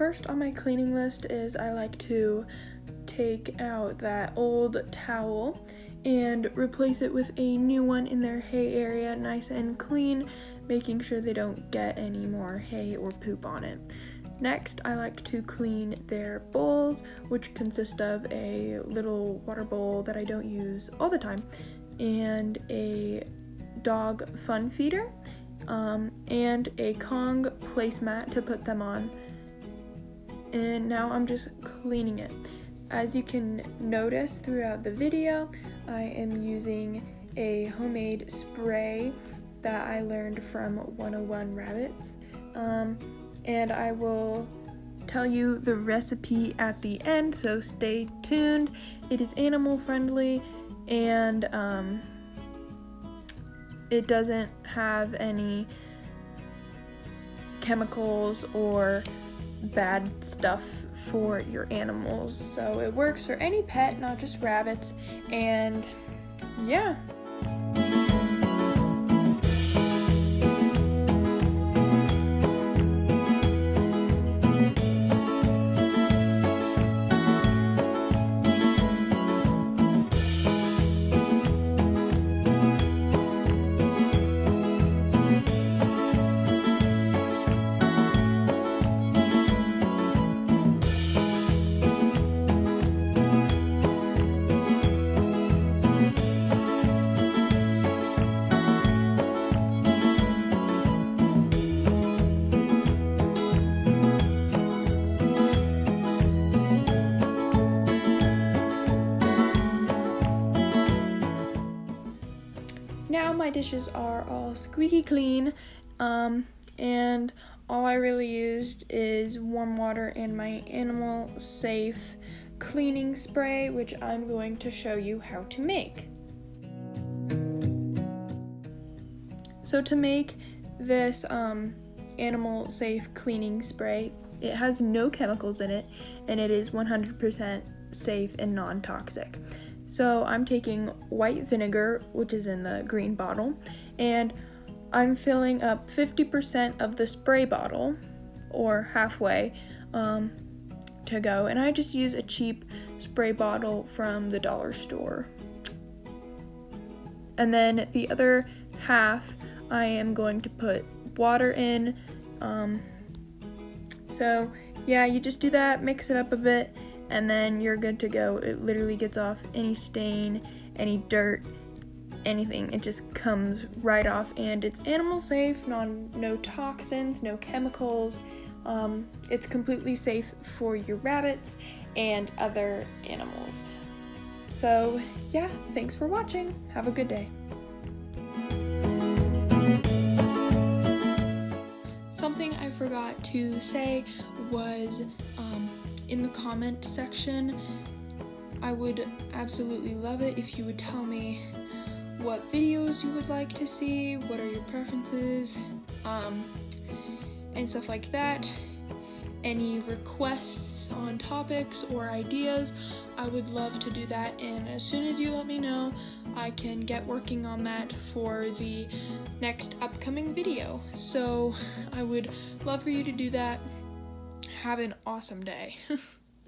first on my cleaning list is I like to take out that old towel and replace it with a new one in their hay area, nice and clean, making sure they don't get any more hay or poop on it. Next, I like to clean their bowls, which consist of a little water bowl that I don't use all the time, and a dog fun feeder, and a Kong placemat to put them on. And now I'm just cleaning it. As you can notice throughout the video, I am using a homemade spray that I learned from 101 Rabbits. And I will tell you the recipe at the end, so stay tuned. It is animal friendly, and it doesn't have any chemicals or bad stuff for your animals. So it works for any pet, not just rabbits, and yeah. Now my dishes are all squeaky clean, and all I really used is warm water and my animal safe cleaning spray, which I'm going to show you how to make. So to make this animal safe cleaning spray, it has no chemicals in it, and it is 100% safe and non-toxic. So I'm taking white vinegar, which is in the green bottle, and I'm filling up 50% of the spray bottle, or halfway, to go. And I just use a cheap spray bottle from the dollar store. And then the other half, I am going to put water in. So yeah, you just do that, mix it up a bit, and then you're good to go. It literally gets off any stain, any dirt, anything. It just comes right off, and it's animal safe, no toxins, no chemicals. It's completely safe for your rabbits and other animals. So yeah, thanks for watching. Have a good day. Something I forgot to say was, in the comment section, I would absolutely love it if you would tell me what videos you would like to see, what are your preferences, and stuff like that. Any requests on topics or ideas, I would love to do that, and as soon as you let me know, I can get working on that for the next upcoming video. So I would love for you to do that. Have an awesome day.